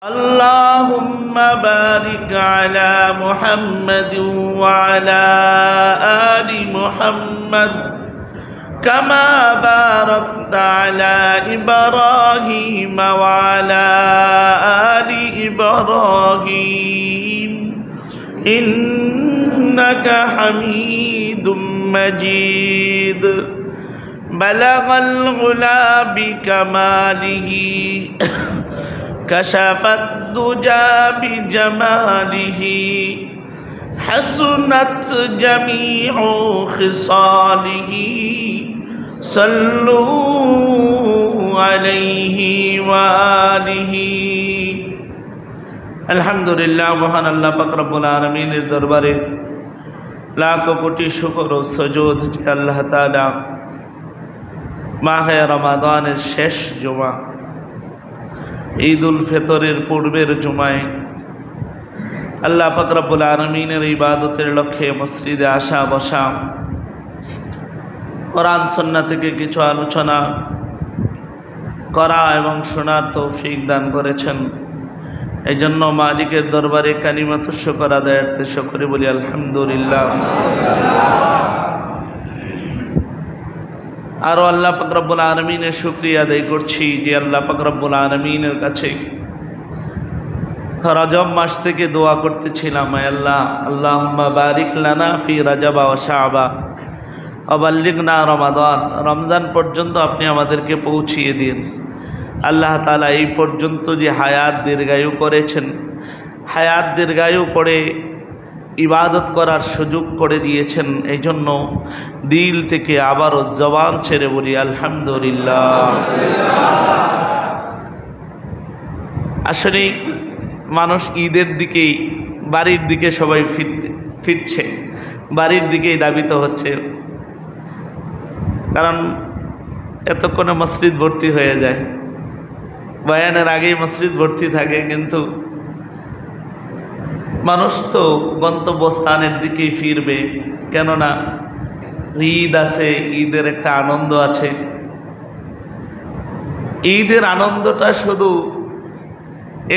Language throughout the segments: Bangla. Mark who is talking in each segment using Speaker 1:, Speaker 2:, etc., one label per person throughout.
Speaker 1: اللهم بارك على محمد وعلى آل محمد كما باركت على إبراهيم وعلى آل إبراهيم إنك حميد مجيد بلغ العلا بكماله كشف الدجى بجماله حسنت جميع خصاله صلوا عليه وآله আলহামদুলিল্লাহ। মহান আল্লাহ পাক রব্বুল আলামিনের দরবারে লাখ কোটি শুকর ও সুজুদ যে আল্লাহ তাআলা মাহে রমাদানের শেষ জুমা ঈদ উল ফিতরের পূর্বের জুমায় আল্লাহ পাক রব্বুল আলামিনের ইবাদতের লক্ষ্যে মসজিদে আসা বসা, কোরআন সুন্নাহ থেকে কিছু আলোচনা করা এবং শোনার তৌফিক দান করেছেন। এই জন্য মালিকের দরবারে কালিমাতুশ শুকর আদায়ার্থে শুকরি বলি আলহামদুলিল্লাহ। আরও আল্লাহ পাক রব্বুল আলামিনের শুকরিয়া আদায় করছি যে আল্লাহ পাক রব্বুল আলামিনের কাছে রজব মাস থেকে দোয়া করতেছিলাম, আল্লাহ আল্লাহুম্মা বারিক লানা ফি রাজাবা ওয়া শাবা ওয়া বাল্লিগনা রমাদান। রমজান পর্যন্ত আপনি আমাদেরকে পৌঁছিয়ে দিন। আল্লাহ তাআলা এই পর্যন্ত যে হায়াত দীর্ঘায়ু করেছেন, হায়াত দীর্ঘায়ু করে ইবাদত করার সুযোগ করে দিয়েছেন, এই জন্য দিল থেকে আবারও জবান ছেড়ে বলি আলহামদুলিল্লাহ। আসলে মানুষ ঈদের দিকেই, বাড়ির দিকে সবাই ফিরছে, বাড়ির দিকেই ধাবিত হচ্ছে, কারণ এতক্ষণে মসজিদ ভর্তি হয়ে যায়, বয়ানের আগেই মসজিদ ভর্তি থাকে, কিন্তু মানুষ তো গন্তব্যস্থানের দিকেই ফিরবে, কেননা ঈদ আছে, ঈদের একটা আনন্দ আছে। ঈদের আনন্দটা শুধু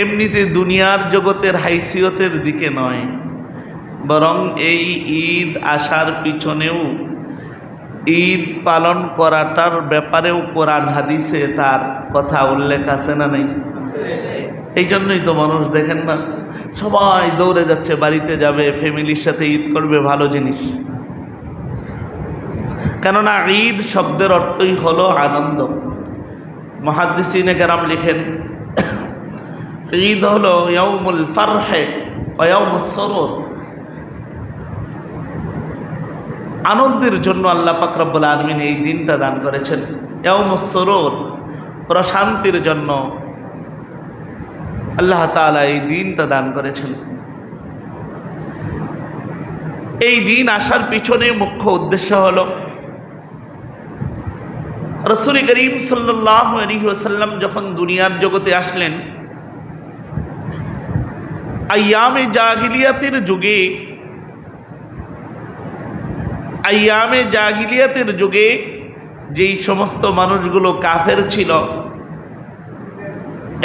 Speaker 1: এমনিতে দুনিয়ার জগতের হাইসিয়তের দিকে নয়, বরং এই ঈদ আসার পিছনেও, ঈদ পালন করাটার ব্যাপারেও কোরআন হাদিসে তার কথা উল্লেখ আছে না নেই? এই জন্যই তো মানুষ দেখেন না, সবাই দৌড়ে যাচ্ছে, বাড়িতে যাবে, ফ্যামিলির সাথে ঈদ করবে, ভালো জিনিস। কেননা ঈদ শব্দের অর্থই হলো আনন্দ। মুহাদ্দিসিনে কেরাম লিখেন, ঈদ হলো ইয়াউমুল ফারহে ওয়া ইয়াউমুস সুরুর। আনন্দের জন্য আল্লাহ পাক রব্বুল আলামিন এই দিনটা দান করেছেন। ইয়াউমুস সুরুর, প্রশান্তির জন্য আল্লাহ তাআলা এই দিনটা দান করেছেন। এই দিন আসার পিছনে মুখ্য উদ্দেশ্য হলো রাসূল করিম সাল্লাল্লাহু আলাইহি ওয়াসাল্লাম যখন দুনিয়ার জগতে আসলেন, আইয়ামে জাহিলিয়াতের যুগে যেই সমস্ত মানুষগুলো কাফের ছিল,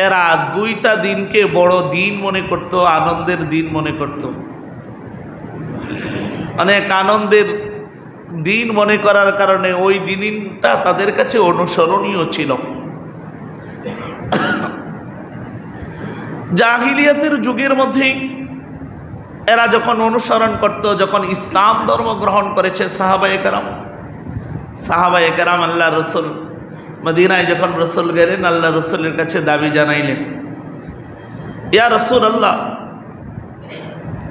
Speaker 1: এরা দুইটা দিনকে বড় দিন মনে করত, আনন্দের দিন মনে করত। অনেক আনন্দের দিন মনে করার কারণে ওই দিনটা তাদের কাছে অনুসরণীয় ছিল। জাহিলিয়াতের যুগের মধ্যে এরা যখন অনুসরণ করত, যখন ইসলাম ধর্ম গ্রহণ করেছে সাহাবায়ে কেরাম, আল্লাহ রসুল মদিনায় যখন রসুল গেলেন, আল্লাহ রসুলের কাছে দাবি জানাইলেন, ইয়া রাসূলুল্লাহ,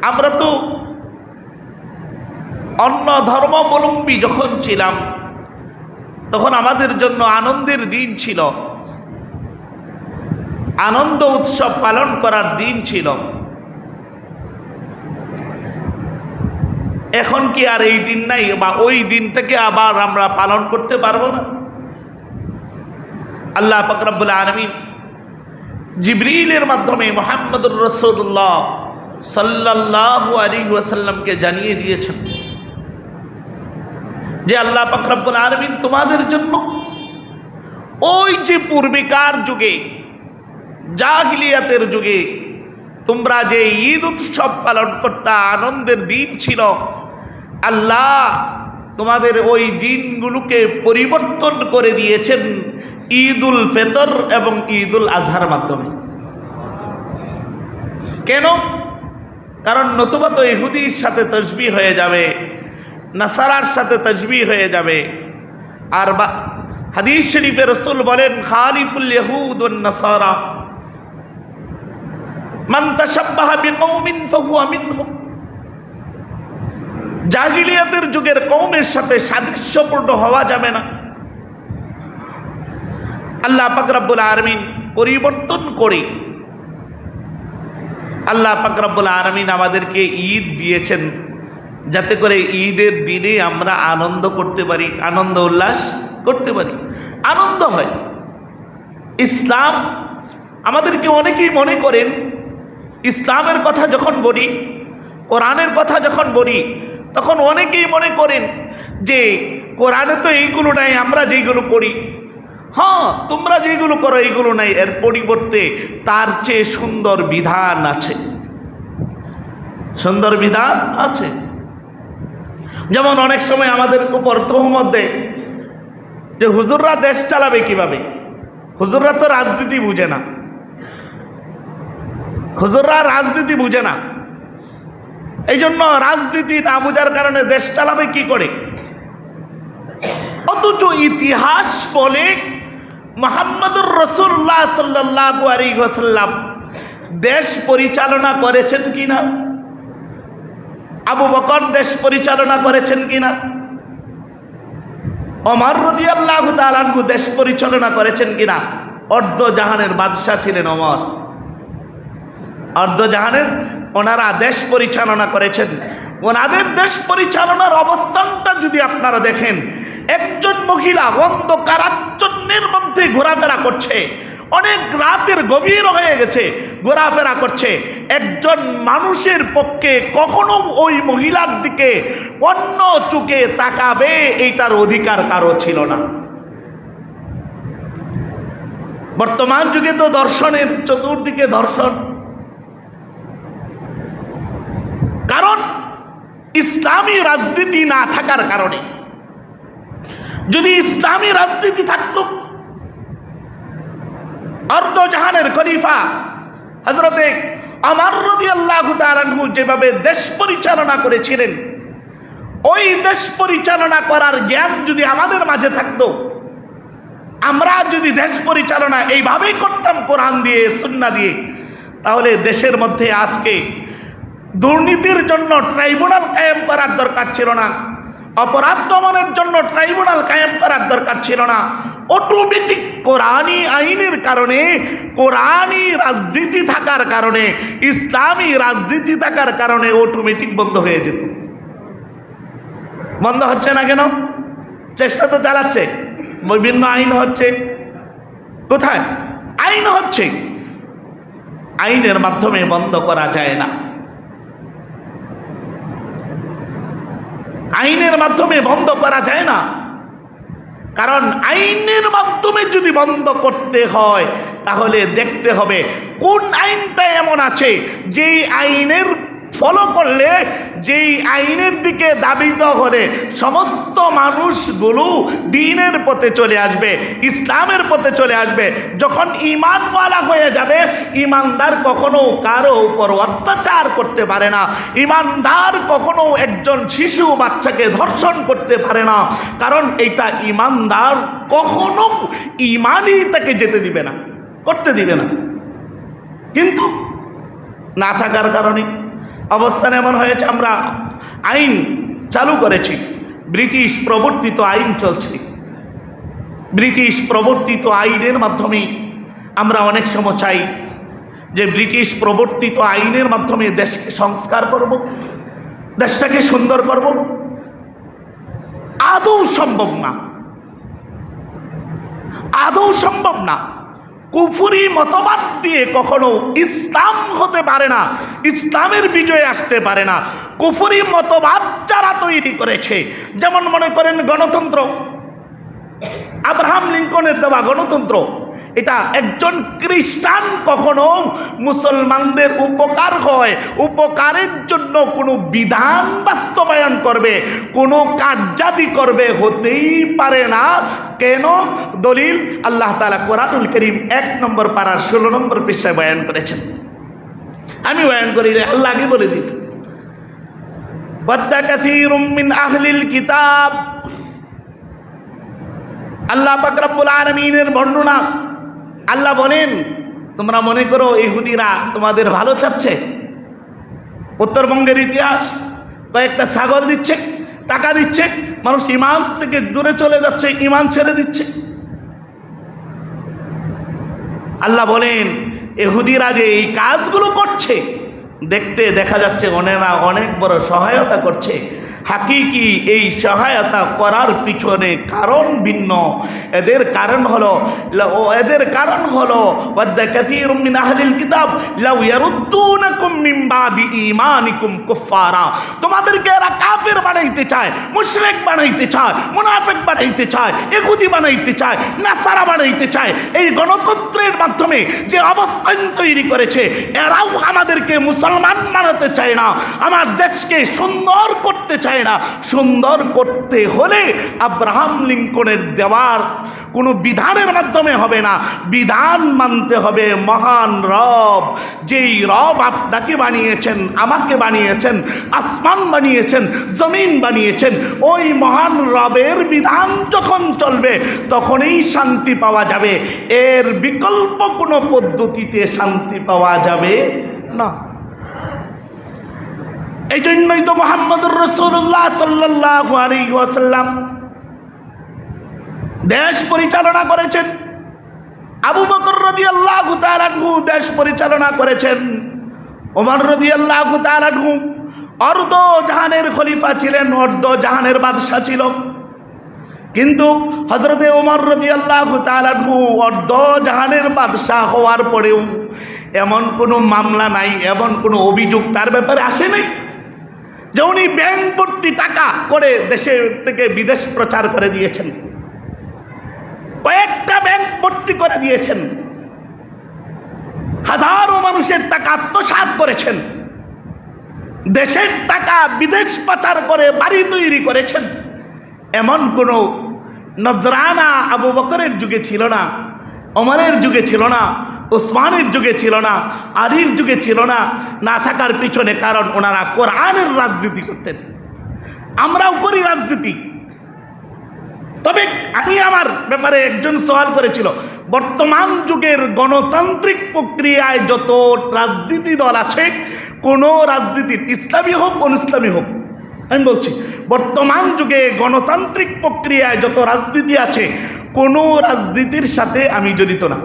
Speaker 1: আমরা তো অন্য ধর্মাবলম্বী যখন ছিলাম তখন আমাদের জন্য আনন্দের দিন ছিল, আনন্দ উৎসব পালন করার দিন ছিল। এখন কি আর এই দিন নাই, বা ওই দিনটাকে আবার আমরা পালন করতে পারবো না? আল্লাহ পাক রব্বুল আলামিন জিবরিলের মাধ্যমে মুহাম্মদুর রাসূলুল্লাহ সাল্লাল্লাহু আলাইহি ওয়াসাল্লামকে জানিয়ে দিয়েছেন যে আল্লাহ পাক রব্বুল আলামিন তোমাদের জন্য ওই যে পূর্বেকার যুগে জাহিলিয়াতের যুগে তোমরা যে ঈদ উৎসব পালন করতে, আনন্দের দিন ছিল, আল্লাহ তোমাদের ওই দিনগুলোকে পরিবর্তন করে দিয়েছেন ঈদুল ফিতর এবং ঈদুল আজহার মাধ্যমে। কেন? কারণ নতুবা তো ইহুদির সাথে তাসবিহ হয়ে যাবে, নাসারার সাথে তাসবিহ হয়ে যাবে। আর হাদিস শরীফে রাসূল বলেন, খালিফুল ইয়াহুদ ওয়ান নাসারা মান তাশাব্বাহা বিকওমিন ফাহুয়া মিনহুম। জাহিলিয়াতের যুগের কওমের সাথে সাদৃশ্যপূর্ণ হওয়া যাবে না। আল্লাহ পাক রব্বুল আলামিন পরিবর্তন করে, আল্লাহ পাক রব্বুল আলামিন আমাদেরকে ঈদ দিয়েছেন যাতে করে ঈদের দিনে আমরা আনন্দ করতে পারি, আনন্দ উল্লাস করতে পারি, আনন্দ হয়। ইসলাম আমাদেরকে অনেকেই মনে করেন, ইসলামের কথা যখন বলি, কোরআনের কথা যখন বলি, তখন অনেকেই মনে করেন যে কোরআনে তো এইগুলো নাই, আমরা যেইগুলো করি, হ্যাঁ তোমরা যেগুলো করো এইগুলো নাই, এর পরিবর্তে তার চেয়ে সুন্দর বিধান আছে, সুন্দর বিধান আছে। যেমন অনেক সময় আমাদের উপর তহমত দেয় যে হুজুররা দেশ চালাবে কিভাবে, হুজুররা তো রাজনীতি বুঝে না, হুজুররা রাজনীতি বুঝে না, এই জন্য রাজনীতি না বুঝার কারণে দেশ চালাবে কি করে। অথচ ইতিহাস বলে মুহাম্মদুর রাসূলুল্লাহ সাল্লাল্লাহু আলাইহি ওয়াসাল্লাম দেশ পরিচালনা করেছেন কিনা, আবু বকর দেশ পরিচালনা করেছেন কিনা, ওমর রাদিয়াল্লাহু তাআলা আনহু দেশ পরিচালনা করেছেন কিনা। অর্ধজাহানের বাদশা ছিলেন ওমর, অর্ধজাহানের ওনারা দেশ পরিচালনা করেছেন। ওনাদের দেশ পরিচালনার অবস্থানটা যদি আপনারা দেখেন, একজন মহিলা অন্ধকারাচ্ছন্নের মধ্যে ঘোরাফেরা করছে, অনেক রাতের গভীর হয়ে গেছে, ঘোরাফেরা করছে। একজন মানুষের পক্ষে কখনো ওই মহিলার দিকে অন্য চোখে তাকাবে এইটার অধিকার কারো ছিল না। বর্তমান যুগে তো দর্শনের চতুর্দিকে দর্শন, কারণ ইসলামী রাজনীতি না থাকার কারণে। যদি ইসলামী রাজনীতি থাকতো, অর্ধজাহানের খলিফা হযরতে ওমর রাদিয়াল্লাহু তাআলা আনহু যেভাবে দেশ পরিচালনা করেছিলেন, ওই দেশ পরিচালনা করার জ্ঞান যদি আমাদের মাঝে থাকতো, আমরা যদি দেশ পরিচালনা এইভাবেই করতাম কোরআন দিয়ে, সুন্নাহ দিয়ে, তাহলে দেশের মধ্যে আজকে দুর্নীতির জন্য ট্রাইব্যুনাল কায়েম করার দরকার ছিল না, অপরাধ দমনের জন্য ট্রাইব্যুনাল কায়েম করার দরকার ছিল না। অটোমেটিক কোরআনী আইনের কারণে, কোরআনী রাজনীতি থাকার কারণে, ইসলামী রাজনীতি থাকার কারণে অটোমেটিক বন্ধ হয়ে যেত। বন্ধ হচ্ছে না কেন? চেষ্টা তো চালাচ্ছে, বিভিন্ন আইন হচ্ছে। কোথায় আইন হচ্ছে? আইনের মাধ্যমে বন্ধ করা যায় না, আইনের মাধ্যমে বন্ধ করা যায় না। কারণ আইনের মাধ্যমে যদি বন্ধ করতে হয়, তাহলে দেখতে হবে কোন আইনটা এমন আছে যেই আইনের ফলো করলে, যেই আইনের দিকে দাবিত হলে সমস্ত মানুষগুলো দ্বীনের পথে চলে আসবে, ইসলামের পথে চলে আসবে। যখন ঈমানওয়ালা হয়ে যাবে, ঈমানদার কখনো কারো উপর অত্যাচার করতে পারে না, ঈমানদার কখনো একজন শিশু বাচ্চাকে ধর্ষণ করতে পারে না, কারণ এইটা ঈমানদার কখনো ঈমানই তাকে যেতে দিবে না, করতে দিবে না। কিন্তু না থাকার কারণে অবস্থান এমন হয়েছে, আমরা আইন চালু করেছি, ব্রিটিশ প্রবর্তিত আইন চলছে। ব্রিটিশ প্রবর্তিত আইনের মাধ্যমে আমরা অনেক সময় চাই যে ব্রিটিশ প্রবর্তিত আইনের মাধ্যমে দেশকে সংস্কার করব, দেশটাকে সুন্দর করব। আদৌ সম্ভব না, আদৌ সম্ভব না। কুফরি মতবাদ দিয়ে কখনো ইসলাম হতে পারে না, ইসলামের বিজয় আসতে পারে না। কুফরি মতবাদ যারা তৈরি করেছে, যেমন মনে করেন গণতন্ত্র, আব্রাহাম লিঙ্কনের দেওয়া গণতন্ত্র, এটা একজন খ্রিস্টান কখনো মুসলমানদের উপকার হয়, উপকারের জন্য কোনো বিধান বাস্তবায়ন করবে, কোনো কার্যাদি করবে, হতেই পারে না। কেন? দলিল আল্লাহ তাআলা কোরআনুল কারীম 1 নম্বর পারার 16 নম্বর পৃষ্ঠায় বয়ান করেছেন। আমি বয়ান করি, আল্লাহ আগে বলে দিয়েছেন, ওয়াদ্দা কাসীরুম মিন আহলিল কিতাব। আল্লাহ পাক রব্বুল আলামিনের বর্ণনা, আল্লাহ বলেন, তোমরা মনে করো ইহুদিরা তোমাদের ভালো চাচ্ছে। উত্তরবঙ্গের ইতিহাস, কয়েকটা ছাগল দিচ্ছে, টাকা দিচ্ছে, মানুষ ঈমান থেকে দূরে চলে যাচ্ছে, ঈমান ছেড়ে দিচ্ছে। আল্লাহ বলেন ইহুদিরা যে এই কাজগুলো করছে, দেখতে দেখা যাচ্ছে ওনারা অনেক বড় সহায়তা করছে। হাকিকি এই সহায়তা করার পিছনে কারণ ভিন্ন। এদের কারণ হলো ওয়াদ্দা কাসীরুম মিন আহলিল কিতাব লাউ ইয়ারুদ্দুনাকুম মিন বাদি ঈমানিকুম কুফারা। তোমাদেরকে এরা কাফের বানাইতে চায়, মুশরিক বানাইতে চায়, মুনাফিক বানাইতে চায়, ইহুদি বানাইতে চায়, নাসারা বানাইতে চায়। এই গণতন্ত্রের মাধ্যমে যে অবস্থান তৈরি করেছে, এরাও আমাদেরকে মুসলমান বানাতে চায় না, আমার দেশকে সুন্দর করতে চায় না। সুন্দর করতে হলে আব্রাহাম লিঙ্কনের দেওয়ার কোনো বিধানের মাধ্যমে হবে না, বিধান মানতে হবে মহান রব। যেই রব আপনাকে বানিয়েছেন, আমাকে বানিয়েছেন, আসমান বানিয়েছেন, জমিন বানিয়েছেন, ওই মহান রবের বিধান যখন চলবে তখনই শান্তি পাওয়া যাবে। এর বিকল্প কোনো পদ্ধতিতে শান্তি পাওয়া যাবে না। এই জন্যই তো মুহাম্মদুর রাসূলুল্লাহ সাল্লাল্লাহু আলাইহি ওয়াসাল্লাম দেশ পরিচালনা করেছেন, আবু বকর রাদিয়াল্লাহু তাআলা আনহু দেশ পরিচালনা করেছেন, ওমর রাদিয়াল্লাহু তাআলা আনহু অর্ধ জাহানের খলিফা ছিলেন, অর্ধ জাহানের বাদশা ছিল। কিন্তু হযরতে ওমর রাদিয়াল্লাহু তাআলা আনহু অর্ধ জাহানের বাদশা হওয়ার পরেও এমন কোনো মামলা নাই, এমন কোনো অভিযোগ তার ব্যাপারে আসে নাই যে উনি ব্যাংক ভর্তি টাকা করে দেশের থেকে বিদেশ প্রচার করে দিয়েছেন, কয়েকটা ব্যাংক ভর্তি করে দিয়েছেন, হাজারো মানুষের টাকা আত্মসাৎ করেছেন, দেশের টাকা বিদেশ পাচার করে বাড়ি তৈরি করেছেন। এমন কোনো নজরানা আবু বকরের যুগে ছিল না, ওমরের যুগে ছিল না, ওসমানের যুগে ছিল না, আলীর যুগে ছিল না। না থাকার পিছনে কারণ ওনারা কোরআনের রাজনীতি করতেন। আমরাও করি রাজনীতি। তবে আমি আমার ব্যাপারে একজন সওয়াল করেছিল, বর্তমান যুগের গণতান্ত্রিক প্রক্রিয়ায় যত রাজনীতি দল আছে, কোনো রাজনীতির ইসলামী হোক অনিসলামী হোক, আমি বলছি বর্তমান যুগে গণতান্ত্রিক প্রক্রিয়ায় যত রাজনীতি আছে, কোনো রাজনীতির সাথে আমি জড়িত না।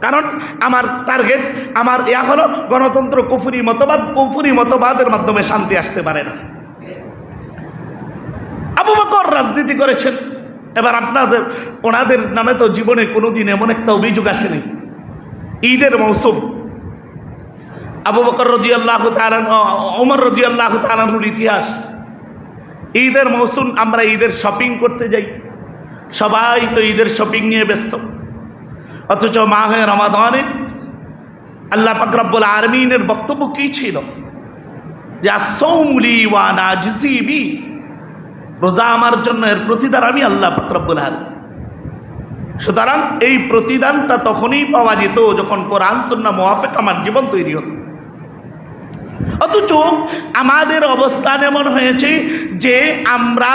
Speaker 1: কারণ আমার টার্গেট, আমার হলো গণতন্ত্র কুফরি মতবাদ, কুফরি মতবাদের মাধ্যমে শান্তি আসতে পারে না। আবু বকর রাজনীতি করেছেন, এবার ওনাদের নামে তো জীবনে কোনোদিন এমন একটা অভিযোগ আসেনি। ঈদের মৌসুম, আবু বকর রাদিয়াল্লাহু তাআলা, ওমর রাদিয়াল্লাহু তাআলার ইতিহাস। ঈদের মৌসুম, আমরা ঈদের শপিং করতে যাই, সবাই তো ঈদের শপিং নিয়ে ব্যস্ত। অথচ মাহে রমাদানে আল্লাহ পাক রব্বুল আলামিনের বক্তব্য কি ছিল? যে আস-সাওমু লি ওয়া আনা আজজি বি, রোজা আমার জন্য, এর প্রতিদান আমি আল্লাহ পাক রব্বুল আলামিন। সুতরাং এই প্রতিদানটা তখনই পাওয়া যেত যখন কোরআন সুন্নাহ মুওয়াফিক আমার জীবন তৈরি হতো। অথচ আমাদের অবস্থান এমন হয়েছে যে আমরা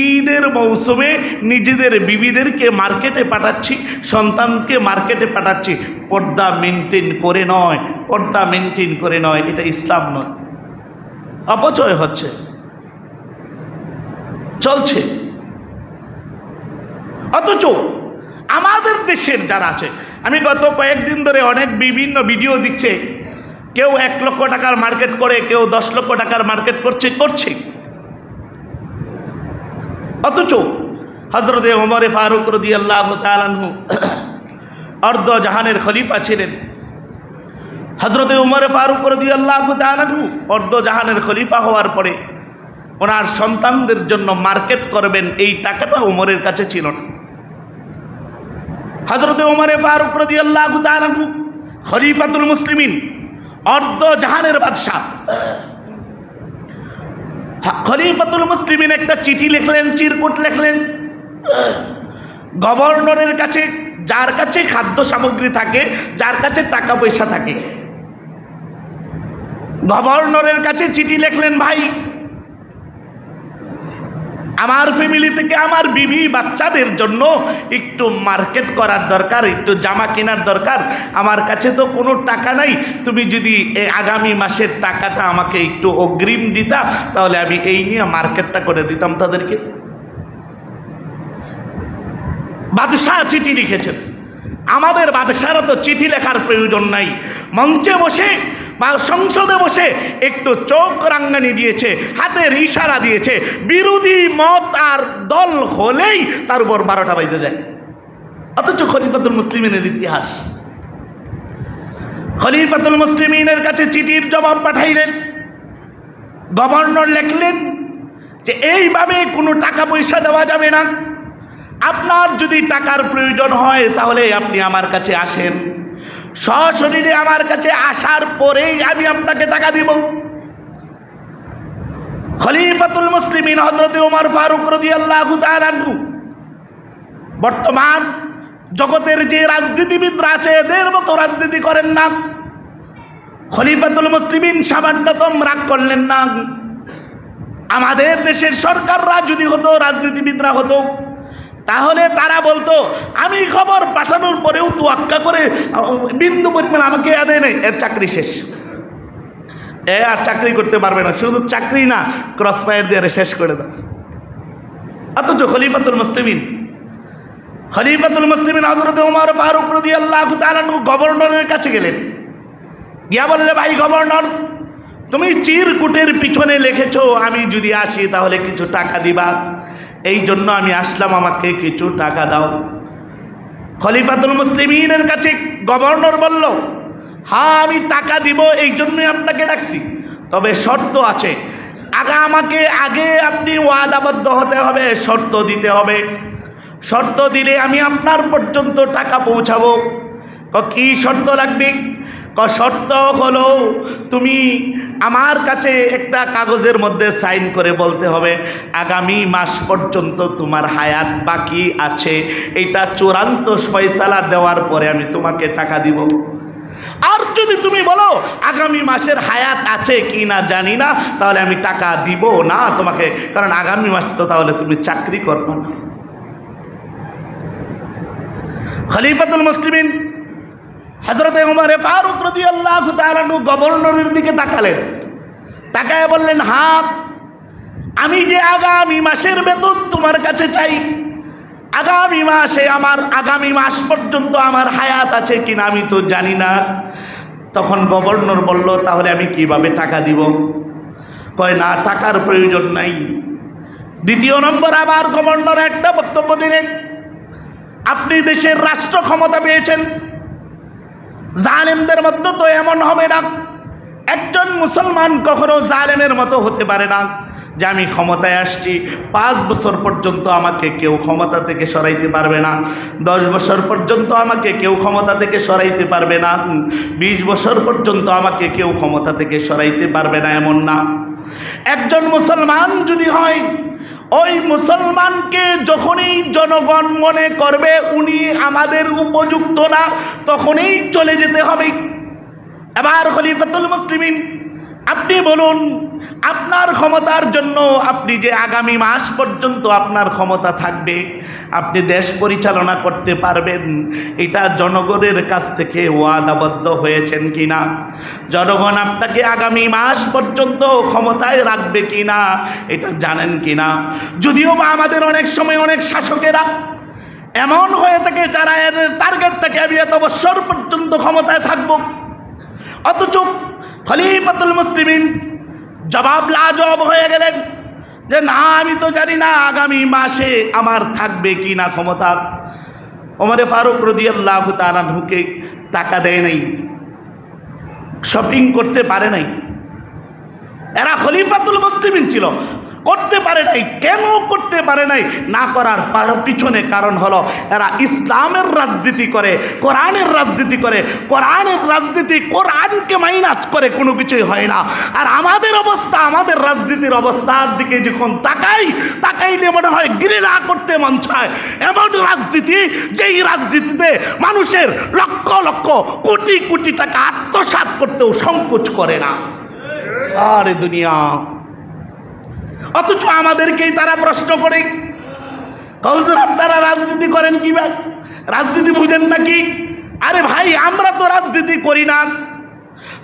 Speaker 1: ঈদের মৌসুমে নিজেদের বিবিদেরকে মার্কেটে পাঠাচ্ছি, সন্তানকে মার্কেটে পাঠাচ্ছি, পর্দা মেনটেন করে নয়, পর্দা মেনটেন করে নয়। এটা ইসলাম নয়, অপচয় হচ্ছে, চলছে। অথচ আমাদের দেশের যারা আছে, আমি গত কয়েকদিন ধরে অনেক বিভিন্ন ভিডিও দিচ্ছে, কেউ 1 লক্ষ টাকার মার্কেট করে, কেউ 10 লক্ষ টাকার মার্কেট করছে। অথচ হযরতে ওমর ফারুক রাদিয়াল্লাহু তাআলা আনহু অর্ধ জাহানের খলিফা ছিলেন। হযরতে ওমর ফারুক রাদিয়াল্লাহু তাআলা আনহু অর্ধ জাহানের খলিফা হওয়ার পরে ওনার সন্তানদের জন্য মার্কেট করবেন, এই টাকাটা ওমরের কাছে ছিল না। হযরত ওমরে ফারুক রাদিয়াল্লাহু তাআলা খলিফাতুল মুসলিমিন, অর্ধ জাহানের বাদশা, খলিফাতুল মুসলিমিন একটা চিঠি লিখলেন, চিরকুট লিখলেন গভর্নরের কাছে, যার কাছে খাদ্য সামগ্রী থাকে, যার কাছে টাকা পয়সা থাকে। গভর্নরের কাছে চিঠি লিখলেন, ভাই আমার ফ্যামিলি থেকে আমার বিবি বাচ্চাদের জন্য একটু মার্কেট করার দরকার, একটু জামা কেনার দরকার, আমার কাছে তো কোনো টাকা নাই, তুমি যদি এই আগামী মাসের টাকাটা আমাকে একটু অগ্রিম দিতা তাহলে আমি এই নিয়ে মার্কেটটা করে দিতাম তাদেরকে। বাদশাহ চিঠি লিখেছেন। আমাদের বাদশাহরা তো চিঠি লেখার প্রয়োজন নাই, মঞ্চে বসে বা সংসদে বসে একটু চোখ রাঙ্গানি দিয়েছে, হাতের ইশারা দিয়েছে, বিরোধী মত আর দল হলেই তার উপর 12টা বাজতে যায়। অথচ খলিফাতুল মুসলিমিনের ইতিহাস, খলিফাতুল মুসলিমিনের কাছে চিঠির জবাব পাঠাইলেন। গভর্নর লিখলেন যে এইভাবে কোনো টাকা পয়সা দেওয়া যাবে না, আপনার যদি টাকার প্রয়োজন হয় তাহলে আপনি আমার কাছে আসেন, সশরীরে আমার কাছে আসার পরেই আমি আপনাকে টাকা দিব। খলিফাতুল মুসলিমিন হযরত ওমর ফারুক রাদিয়াল্লাহু তাআলা আনহু বর্তমান জগতের যে রাজনীতিবিদরা আছে এদের মতো রাজনীতি করেন না। খলিফাতুল মুসলিমিন সামান্যতম রাগ করলেন না। আমাদের দেশের সরকাররা যদি হতো, রাজনীতিবিদরা হতো, তাহলে তারা বলতো আমি খবর পাঠানোর পরেও তোয়াক্কা করে বিন্দু পরিমাণ আমাকে আদায় নেই, এর চাকরি শেষ, এ আর চাকরি করতে পারবে না, শুধু চাকরি না ক্রস ফায়ার দিয়ে শেষ করে দাও। অথচ খলিফাতুল মুসলিমিন হযরত ওমর ফারুক রাদিয়াল্লাহু তাআলা গভর্নরের কাছে গেলেন, গিয়া বললে ভাই গভর্নর, তুমি চিরকুটের পিছনে লিখেছো আমি যদি আসি তাহলে কিছু টাকা দিবা, এই জন্য আমি আসলাম, আমাকে কিছু টাকা দাও। খলিফাতুল মুসলিমিনের কাছে গভর্নর বলল, হ্যাঁ আমি টাকা দিব, এই জন্যই আপনাকে ডাকছি, তবে শর্ত আছে, আমাকে আগে আপনি ওয়াদাবদ্ধ হতে হবে, শর্ত দিতে হবে, শর্ত দিলে আমি আপনার পর্যন্ত টাকা পৌঁছাবো। কি শর্ত লাগবে? শর্ত হলো তুমি আমার কাছে একটা কাগজের মধ্যে সাইন করে বলতে হবে আগামী মাস পর্যন্ত তোমার হায়াত বাকি আছে, এটা চূড়ান্ত ফয়সালা দেওয়ার পরে আমি তোমাকে টাকা দিব। আর যদি তুমি বলো আগামী মাসের হায়াত আছে কি না জানি না, তাহলে আমি টাকা দিব না তোমাকে, কারণ আগামী মাস তো তাহলে তুমি চাকরি করবে না। খলিফাতুল মুসলিমিন হযরত ওমর ফারুক রাদিয়াল্লাহু তাআলা গভর্নরের দিকে তাকালেন, তাকায় বললেন, হ্যাঁ আমি যে আগামী মাসের বেতন তোমার কাছে চাই, আগামী মাসে আমার আগামী মাস পর্যন্ত আমার হায়াত আছে কিনা আমি তো জানি না। তখন গভর্নর বলল, তাহলে আমি কিভাবে টাকা দিব? কয় না, টাকার প্রয়োজন নাই। দ্বিতীয় নম্বর আবার গভর্নর একটা বক্তব্য দিলেন, আপনি দেশের রাষ্ট্র ক্ষমতা পেয়েছেন, জালেমদের মধ্যে তো এমন হবে না, একজন মুসলমান কখনো জালেমের মতো হতে পারে না যে আমি ক্ষমতায় আসছি 5 বছর পর্যন্ত আমাকে কেউ ক্ষমতা থেকে সরাইতে পারবে না, 10 বছর পর্যন্ত আমাকে কেউ ক্ষমতা থেকে সরাইতে পারবে না, 20 বছর পর্যন্ত আমাকে কেউ ক্ষমতা থেকে সরাইতে পারবে না, এমন না। একজন মুসলমান যদি হয়, ওই মুসলমানকে যখনই জনগণ মনে করবে উনি আমাদের উপযুক্ত না, তখনই চলে যেতে হবে। এবার খলিফাতুল মুসলিমিন আপনি বলুন, আপনার ক্ষমতার জন্য আপনি যে আগামী মাস পর্যন্ত আপনার ক্ষমতা থাকবে, আপনি দেশ পরিচালনা করতে পারবেন, এটা জনগণের কাছ থেকে ওয়াদাবদ্ধ হয়েছেন কিনা? জনগণ আপনাকে আগামী মাস পর্যন্ত ক্ষমতায় রাখবে কিনা এটা জানেন কিনা? যদিও বা আমাদের অনেক সময় অনেক শাসকেরা এমন হয়ে থাকে যারা এদের টার্গেট থাকে আমি এত বছর পর্যন্ত ক্ষমতায় থাকব, অথচ খলিফাতুল মুসলিমিন জবাব লাজবাব হয়ে গেলেন যে না, আমি তো জানি না আগামী মাসে আমার থাকবে কি না ক্ষমতা। ওমরে ফারুক রাদিয়াল্লাহু তাআলা আনহুকে টাকা দেয় নাই, শপিং করতে পারে নাই। এরা খলিফাতুল মুসলিমিন ছিল, করতে পারে নাই। কেন করতে পারে নাই? না করার পিছনে কারণ হলো এরা ইসলামের রাজনীতি করে, কোরআনের রাজনীতি করে। কোরআনের রাজনীতি, কোরআনকে মাইনাস করে কোনো কিছুই হয় না। আর আমাদের অবস্থা, আমাদের রাজনীতির অবস্থার দিকে যখন তাকাইলে মনে হয় গিরিলা করতে মন চায়। এমন রাজনীতি, যেই রাজনীতিতে মানুষের লক্ষ লক্ষ কোটি কোটি টাকা আত্মসাৎ করতেও সংকোচ করে না। আরে দুনিয়া! অথচ আমাদেরকেই তারা প্রশ্ন করে, হুজুর আপনারা রাজনীতি করেন কি ভাই? রাজনীতি বুঝেন নাকি? আরে ভাই, আমরা তো রাজনীতি করি না,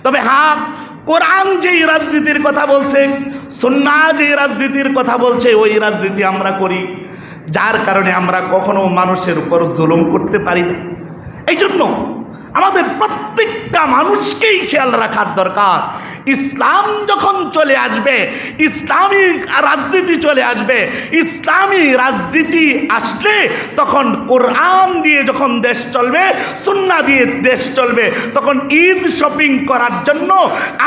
Speaker 1: তবে হ্যাঁ, কোরআন যেই রাজনীতির কথা বলছে, সুন্নাহ যেই রাজনীতির কথা বলছে, ওই রাজনীতি আমরা করি। যার কারণে আমরা কখনো মানুষের উপর জুলুম করতে পারি না। এই জন্য আমাদের প্রত্যেকটা মানুষকেই খেয়াল রাখার দরকার। ইসলাম যখন চলে আসবে, ইসলামী রাজনীতি চলে আসবে, ইসলামী রাজনীতি আসলে তখন কোরআন দিয়ে যখন দেশ চলবে, সুন্নাহ দিয়ে দেশ চলবে, তখন ঈদ শপিং করার জন্য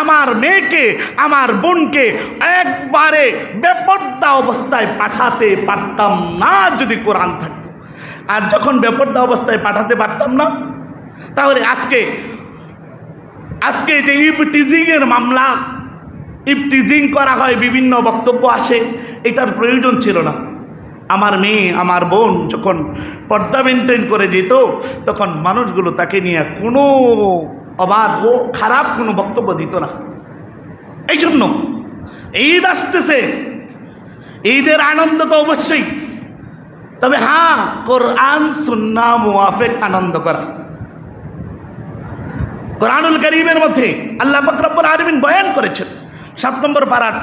Speaker 1: আমার মেয়েকে, আমার বোনকে একবারে বেপর্দা অবস্থায় পাঠাতে পারতাম না যদি কোরআন থাকতো। আর যখন বেপর্দা অবস্থায় পাঠাতে পারতাম না, তাহলে আজকে যে ইফটিজিং এর মামলা, ইফটিজিং করা হয়, বিভিন্ন বক্তব্য আসে, এটার প্রয়োজন ছিল না। আমার মেয়ে, আমার বোন যখন পর্দা মেনটেন করে যেত, তখন মানুষগুলো তাকে নিয়ে কোনো অবাধ ও খারাপ কোনো বক্তব্য দিত না। এই জন্য ঈদ আসতেছে, ঈদের আনন্দ তো অবশ্যই, তবে হ্যাঁ, কোরআন সুন্নাহ মুওয়াফিক আনন্দ করা। কোরআনুল কারীমের মধ্যে আল্লাহ পাক রব্বুল আলামিন বয়ান করেছেন 7 নম্বর পারাত,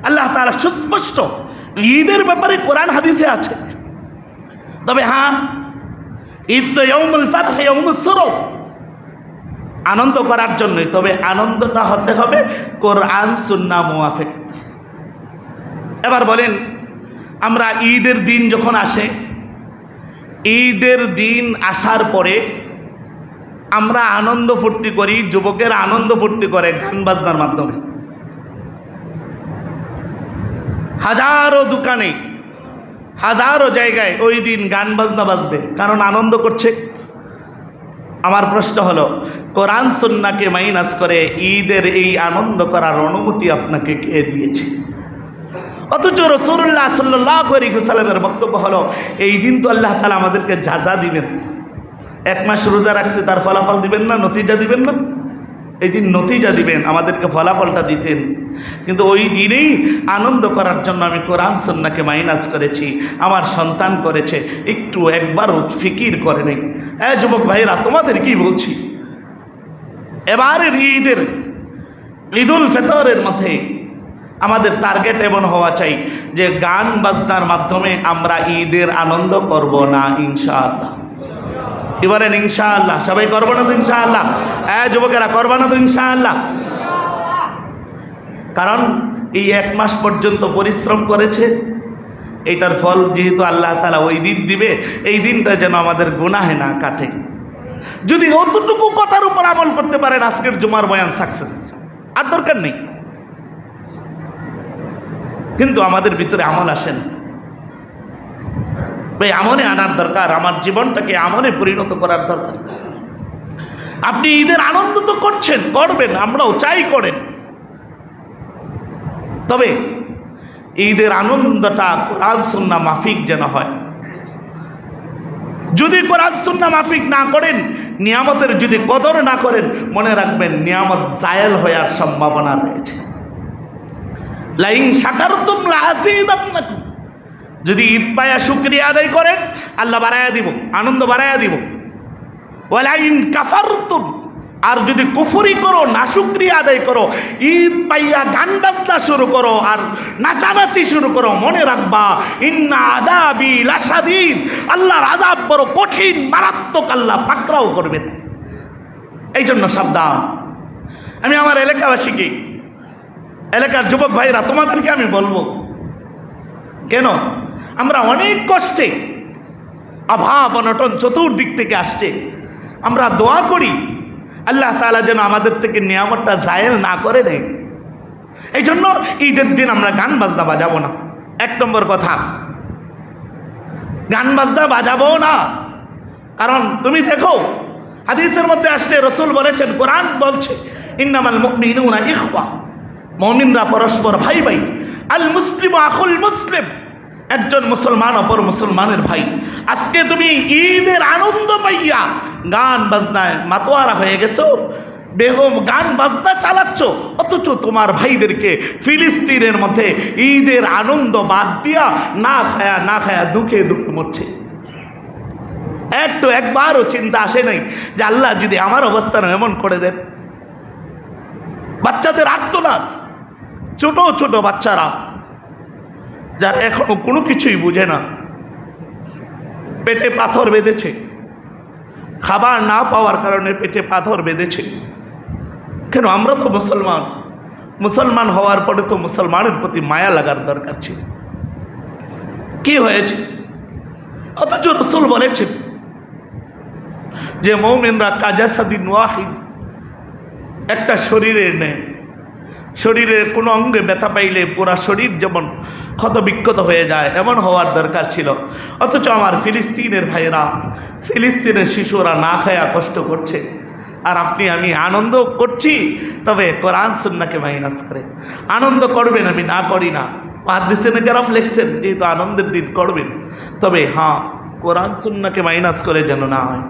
Speaker 1: আল্লাহ তাআলা সুস্পষ্ট ঈদের ব্যাপারে কোরআন হাদিসে আছে। তবে হ্যাঁ, ঈদ তো ইয়াউমুল ফাতহ, ইয়াউমুস সুরুর, আনন্দ করার জন্যই, তবে আনন্দটা হতে হবে কোরআন সুন্নাহ মুওয়াফিক। এবার বলেন, আমরা ঈদের দিন যখন আসে, ঈদের দিন আসার পরে আমরা আনন্দ ফুর্তি করি, যুবকেরা আনন্দ ফুর্তি করে গান বাজনার মাধ্যমে। হাজারো দোকানে, হাজারো জায়গায় ওই দিন গান বাজনা বাজবে, কারণ আনন্দ করছে। আমার প্রশ্ন হলো, কোরআন সুন্নাহকে মাইনাস করে ঈদের এই আনন্দ করার অনুমতি আপনাকে কে দিয়েছে? অথচ রাসূলুল্লাহ সাল্লাল্লাহু আলাইহি ওয়াসাল্লামের বক্তব্য হলো, এই দিন তো আল্লাহ তাআলা আমাদেরকে জাযা দিবেন। 1 মাস রোজা রাখছে, তার ফলাফল দিবেন না, নতিজা দিবেন না? এই দিন নতিজা দিবেন, আমাদেরকে ফলাফলটা দিতেন। কিন্তু ওই দিনেই আনন্দ করার জন্য আমি কোরআন সুন্নাহকে মাইনাস করেছি, আমার সন্তান করেছে, একটু একবারও ফিকির করে নেই। হ্যাঁ যুবক ভাইরা, তোমাদের কি বলছি, এবারের ঈদুল ফিতরের মধ্যে আমাদের টার্গেট এমন হওয়া চাই যে গান বাজনার মাধ্যমে আমরা ঈদের আনন্দ করব না, ইনশাআল্লাহ। কি বলেন ইনশাআল্লাহ? সবাই করবো না তো ইনশাআল্লাহ? হ্যাঁ যুবকেরা, করবো না তো ইনশাআল্লাহ? কারণ এই 1 মাস পর্যন্ত পরিশ্রম করেছে, এইটার ফল যেহেতু আল্লাহ তাআলা ওই দিন দিবে, এই দিনটা যেন আমাদের গুনাহে না কাটে। যদি অতটুকু কথার উপর আমল করতে পারেন, আজকের জুমার বয়ান সাকসেস, আর দরকার নেই। কিন্তু আমাদের ভিতরে আমল আসেন, ভাই আমলে আনার দরকার, আমার জীবনটাকে আমলে পরিণত করার দরকার। আপনি ঈদের আনন্দ তো করছেন, করবেন, আমরাও চাই করেন, তবে ঈদের আনন্দটা কোরআন সুন্নাহ মাফিক যেন হয়। যদি কোরআন সুন্নাহ মাফিক না করেন, নিয়ামতের যদি কদর না করেন, মনে রাখবেন নিয়ামত জায়েল হওয়ার সম্ভাবনা রয়েছে। লাইন শাকারতুম লাযীদান্নাকুম, যদি ঈদ পায়া শুকরিয়া আদায় করেন, আল্লাহ বাড়াইয়া দিব, আনন্দ বাড়াইয়া দিব। ওয়ালাইন কাফারতুম, আর যদি কুফরি করো, নাশুকরিয়া আদায় করো, ঈদ পাইয়া গান বাজনা শুরু করো আর নাচানাচি শুরু করো, মনে রাখবা ইন্না আযাবি লাশাদীদ, আল্লাহর আযাব বড় কঠিন, মারাত্মক, আল্লাহ পাকড়াও করবেন। এই জন্য সাবধান। আমি আমার এলাকাবাসীকে, এলাকার যুবক ভাইরা, তোমাদেরকে আমি বলবো, কেন আমরা অনেক কষ্টে, অভাব অনটন চতুর্দিক থেকে আসছে, আমরা দোয়া করি আল্লাহ তাআলা যেন আমাদের থেকে নিয়ামতটা জায়েল না করে নেয়। এই জন্য ঈদের দিন আমরা গান বাজনা বাজাবো না। 1 নম্বর কথা, গান বাজনা বাজাবো না। কারণ তুমি দেখো হাদিসের মধ্যে আসছে, রসুল বলেছেন, কোরআন বলছে, ইন্নামাল মুমিনুনা ইখওয়া, মুমিনরা পরস্পর ভাই ভাই। আল মুসলিমু আখুল মুসলিম, একজন মুসলমান অপর মুসলমানের ভাই। আজকে তুমি ঈদের আনন্দ পাইয়া গান বাজনায় মাতোয়ারা হয়ে গেছো, বেগম গান বাজনা চালাচ্ছ, অথচ তোমার ভাইদেরকে ফিলিস্তিনের মধ্যে ঈদের আনন্দ বাদ দিয়া না খায়া দুঃখে দুঃখে মরছে। একবারও চিন্তা আসে নাই যে আল্লাহ যদি আমার অবস্থান এমন করে দেন। বাচ্চাদের আর্তনাদ, ছোট ছোট বাচ্চারা যারা এখনো কোনো কিছুই বুঝে না, পেটে পাথর বেঁধেছে, খাবার না পাওয়ার কারণে পেটে পাথর বেঁধেছে। কেন? আমরা তো মুসলমান হওয়ার পরে তো মুসলমানের প্রতি মায়া লাগার দরকার ছিল। কি হয়েছে? অথচ রসুল বলেছেন যে মুমিনরা কাজাসাদিন ওয়াহিদ, একটা শরীরের নেয়। শরীরের কোনো অঙ্গে ব্যথা পাইলে পুরা শরীর যেমন ক্ষতবিক্ষত হয়ে যায়, এমন হওয়ার দরকার ছিল। অথচ আমার ফিলিস্তিনের ভাইয়েরা, ফিলিস্তিনের শিশুরা না খায়া কষ্ট করছে, আর আপনি আমি আনন্দ করছি, তবে কোরআন সুন্নাহকে মাইনাস করে। আনন্দ করবেন, আমি না করি না, মুহাদ্দিসিনে কেরাম লিখছেন যেহেতু আনন্দের দিন করবেন, তবে হ্যাঁ কোরআন সুন্নাহকে মাইনাস করে যেন না হয়,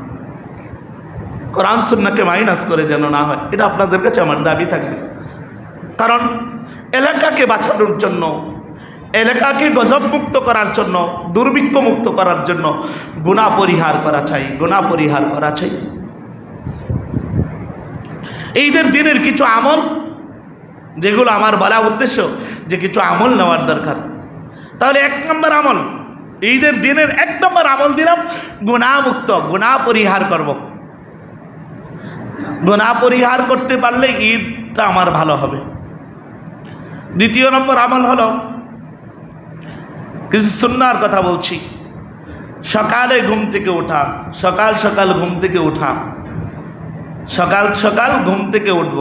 Speaker 1: কোরআন সুন্নাহকে মাইনাস করে যেন না হয়। এটা আপনাদের কাছে আমার দাবি থাকবে। কারণ এলাকাকে বাঁচানোর জন্য, এলাকাকে গজব মুক্ত করার জন্য, দুর্ভিক্ষ মুক্ত করার জন্য গুনাহ পরিহার করা চাই, গুনাহ পরিহার করা চাই। ঈদের দিনের কিছু আমল, যেগুলো আমার বলা উদ্দেশ্য যে কিছু আমল নেওয়ার দরকার। তাহলে 1 নম্বর আমল, ঈদের দিনের 1 নম্বর আমল দিলাম, গুনাহ মুক্ত, গুনাহ পরিহার করব। গুনাহ পরিহার করতে পারলে ঈদটা আমার ভালো হবে। 2 নম্বর আমল হলো, কিছু সুন্নাহর কথা বলছি। সকালে ঘুম থেকে ওঠা, সকাল সকাল ঘুম থেকে ওঠা, সকাল সকাল ঘুম থেকে উঠব।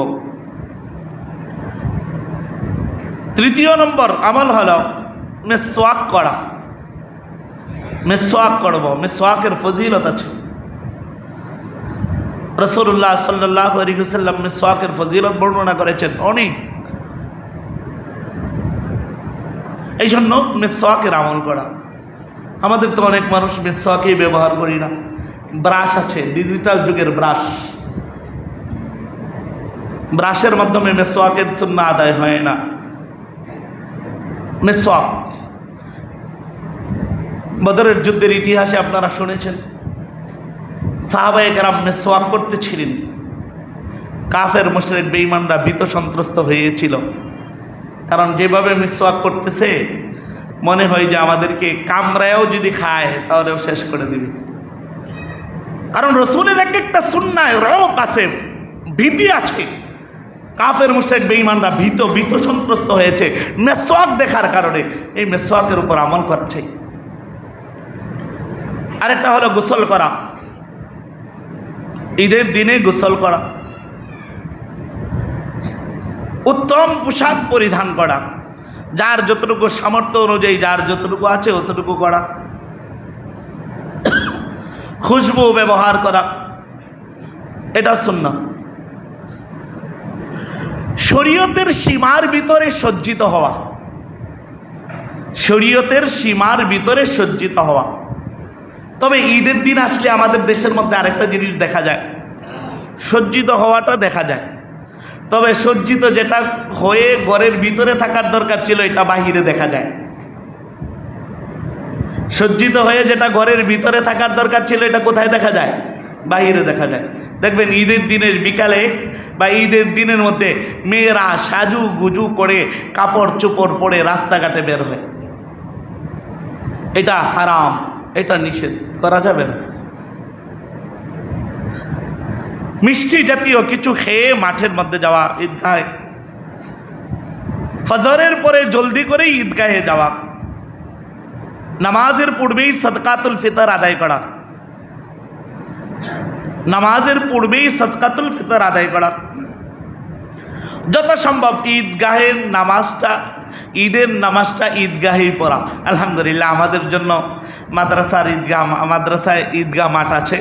Speaker 1: 3 নম্বর আমল হলো মিসওয়াক করা। মিসওয়াক করব, মিসওয়াকের ফজিলত আছে। রাসূলুল্লাহ সাল্লাল্লাহু আলাইহি ওয়াসাল্লাম মিসওয়াকের ফজিলত বর্ণনা করেছেন অনেক। এই জন্য মিসওয়াকের আমল করা। আমাদের তো অনেক মানুষ মিসওয়াকই ব্যবহার করি না। ব্রাশ আছে, ডিজিটাল যুগের ব্রাশ, ব্রাশের মাধ্যমে মিসওয়াকের সুন্নাহ আদায় হয় না। মিসওয়াক, বদরের যুদ্ধের ইতিহাসে আপনারা শুনেছেন, সাহাবায়ে কেরাম মিসওয়াক করতেছিলেন। কাফের মুশরিক বেঈমানরা ভীত সন্ত্রস্ত হয়েছিল, কারণ যেভাবে মিসওয়াক করতেছে মনে হয় যে আমাদেরকে কামড়ায়ও যদি খায় তাহলেও শেষ করে দিবে। কারণ রসুলের একটা সুন্নায় রব আছে, ভীতি আছে। কাফের মুশরিক বেঈমানরা ভীত সন্ত্রস্ত হয়েছে মিসওয়াক দেখার কারণে। এই মিসওয়াকের উপর আমল করা চাই। আরেকটা হলো গোসল করা, ঈদের দিনে গোসল করা, উত্তম পোশাক পরিধান করা, যার যতটুকু সামর্থ্য অনুযায়ী যার যতটুকু আছে অতটুকু করা, খুশবু ব্যবহার করা, এটা সুন্নাহ। শরীয়তের সীমার ভিতরে সজ্জিত হওয়া, শরীয়তের সীমার ভিতরে সজ্জিত হওয়া। তবে ঈদের দিন আসলে আমাদের দেশের মধ্যে আরেকটা জিনিস দেখা যায়, সজ্জিত হওয়াটা দেখা যায়। তবে সজ্জিত যেটা হয়ে ঘরের ভিতরে থাকার দরকার ছিল এটা বাহিরে দেখা যায়। সজ্জিত হয়ে যেটা ঘরের ভিতরে থাকার দরকার ছিল এটা কোথায় দেখা যায়? বাহিরে দেখা যায়। দেখবেন ঈদের দিনের বিকালে বা ঈদের দিনের মধ্যে মেয়েরা সাজু গুজু করে কাপড় চোপড় পরে রাস্তাঘাটে বের হয়। এটা হারাম, এটা নিষেধ করা যাবে না। মিষ্টি জাতীয় কিছু খেয়ে মাঠের মধ্যে যাওয়া, ঈদগাহে ফজরের পরে জলদি করে ঈদগাহে যাওয়া, নামাজের পূর্বেই সদকাতুল ফিতর আদায় করা, নামাজের পূর্বেই সদকাতুল ফিতর আদায় করা, যত সম্ভব ঈদগাহের নামাজটা, ঈদের নামাজটা ঈদগাহেই পড়া। আলহামদুলিল্লাহ আমাদের জন্য মাদ্রাসায় ঈদগাহ মাঠ আছে,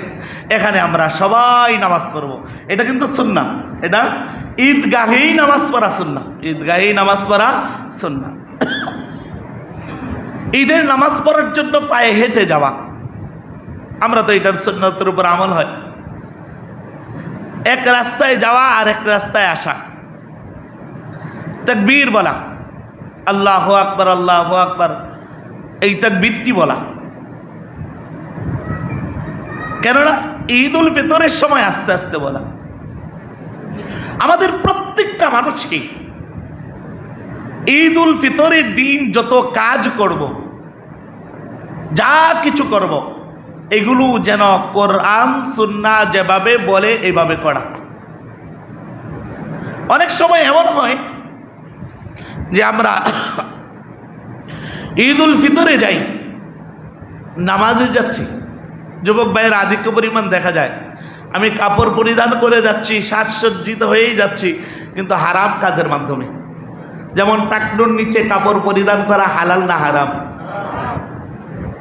Speaker 1: এখানে আমরা সবাই নামাজ পড়ব। এটা কিন্তু সুন্নাহ, এটা ঈদগাহেই নামাজ পড়া সুন্নাহ, ঈদগাহেই নামাজ পড়া সুন্নাহ। ঈদের নামাজ পড়ার জন্য পায়ে হেঁটে যাওয়া, আমরা তো এটার সুন্নতের উপর আমল হয়। এক রাস্তায় যাওয়া আর এক রাস্তায় আসা, তাকবীর বলা, আল্লাহু আকবার আল্লাহু আকবার, এই তাকবীরটি বলা। কেননা ঈদ উল ফিতরের সময় আস্তে আস্তে বলা। আমাদের প্রত্যেকটা মানুষকে ঈদ উল ফিতরের দিন যত কাজ করব, যা কিছু করব, এগুলো যেন কোরআন সুন্নাহ যেভাবে বলে এইভাবে করা। অনেক সময় এমন হয় যে আমরা ঈদ উল ফিতরে যাই, নামাজে যাচ্ছি, যুবক ভাইয়ের আধিক্য পরিমাণ দেখা যায়। আমি কাপড় পরিধান করে যাচ্ছি, সাজসজ্জিত হয়েই যাচ্ছি, কিন্তু হারাম কাজের মাধ্যমে। যেমন টাকনুর নিচে কাপড় পরিধান করা হালাল না হারাম,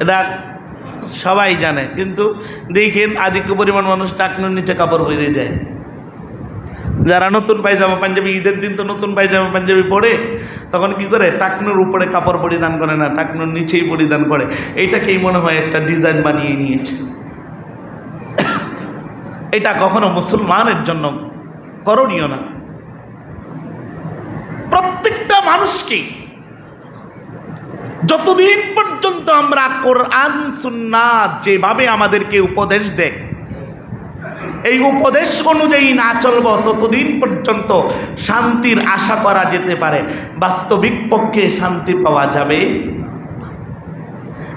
Speaker 1: এটা সবাই জানে, কিন্তু দেখেন আধিক্য পরিমাণ মানুষ টাকনুর নিচে কাপড় পরে যায়। যারা নতুন পায়জামা পাঞ্জাবি, ঈদের দিন তো নতুন পায়জামা পাঞ্জাবি পরে, তখন কি করে টাকনুর উপরে কাপড় পরিধান করে না, টাকনুর নিচেই পরিধান করে। এইটাকেই মনে হয় একটা ডিজাইন বানিয়ে নিয়েছে। এটা কখনো মুসলমানের জন্য করণীয় না। প্রত্যেকটা মানুষকে যতদিন পর্যন্ত আমরা কোরআন সুন্নাহ যেভাবে আমাদেরকে উপদেশ দেয়, এই উপদেশ অনুযায়ী না চলব, ততদিন পর্যন্ত শান্তির আশা করা যেতে পারে, বাস্তবিক পক্ষে শান্তি পাওয়া যাবে।